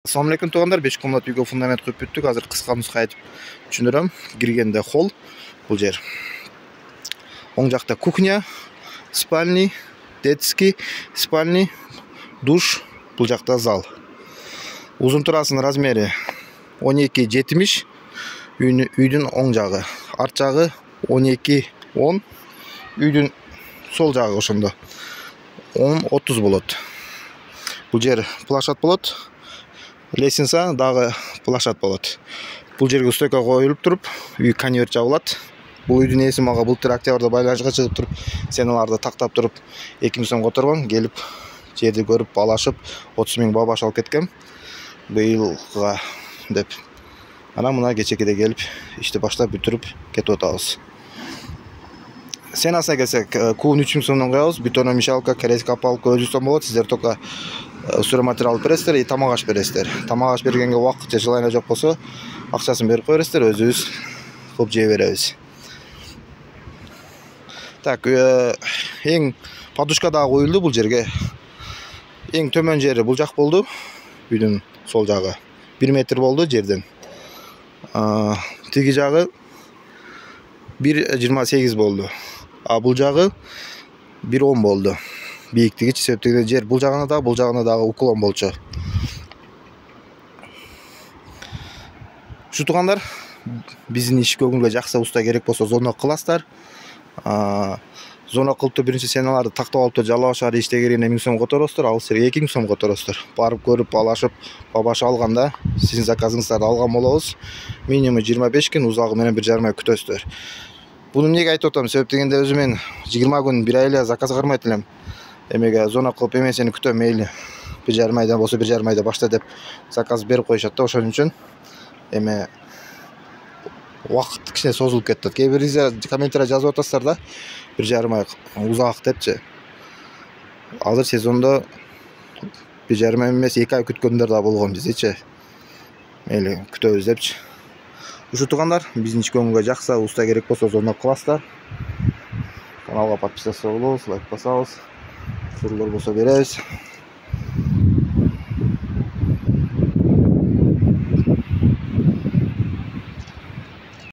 Assalamu alaikum туғандар, 5 комнат үйге фундамент құйып бүттік. Азыр қысқа нұсқа айтып түсіндірем. Кіргенде холл, бұл жер. Оң жақта кухня, спальный, детский, спальный, душ, бұл жақта зал. Uzun турасының размері 12-70, үйдің оң жағы. Арт жағы 12-10, үйдің сол жағы ошондо 10-30 болады. Бұл жер плашат болады. Лесенса дагы плашат болот. Бул жерге стойка коюлуп туруп, үй конверт жабылат. Бул үйдүн ээси мага былтыр октябрда байланышка чыгып туруп, сеналарды тактап туруп, 2000 сом которгон, келип жерди көрүп, алашып, 30 000 бабаш алып кеткем. Быйылга деп. Ана мына кечекеде келип, ишти баштап бүтүрүп кетип атабыз. Сенасына келсек, кубун 3000 сомдон коебуз, бетономешалка, корейский опалка өзү сом болот. Сиздер только стройматериал бересиздер и тамак аш бересиздер. Тамак аш бергенге убакытча желание жок болсо, акчасын берип коерсиздер, өзүбүз кылып жей беребиз. Так, эң подушка дагы коюлду бул жерге. Эң төмөн жери бул жак болду. Үйдүн сол жагы 1 метр болду жерден. Тиги жагы 1,28 болду. А бул жагы 1,10 болду. Бийиктиги себептен жер бул жагына дагы уклон болчу. Ушу тугандар, биздин иш көңүлгө жакса уста керек болсо зона кыласыздар. Зона кылып биринчи сеналарды тактап алып жалап шаар иштегенде 1000 сом которосуздар, ал силерге 2000 сом которосуздар. Барып көрүп алашып, бабаш алганда сиздин заказыңыздарды алган болобуз. Минимум 25 күн, узагы менен 1,5 ай күтөсүздөр. Буну эмнеге айтып атам? Себеп дегенде өзү мен 20 күн 1 ай эле заказ кармайт элем. Эмеге зона кылып эмесени күтөм, мейли 1,5 айдан болсо 1,5 айда башта деп заказ берип коюшат да, ошон үчүн эме убакыт кичине созулуп кетет. Кээ бириңиздер комментарий жазып атасыздар да, 1,5 ай узак депчи. Азыр сезондо 1,5 ай эмес 2 ай күткөндөр да болгон биздечи. Мейли күтөбүз депчи. Ушу тугандар, биздин иш көңүлгө жакса, уста керек болсо зона кыласыздар. Каналга подписаться болобуз, лайк басабыз. Sorular болса беребиз.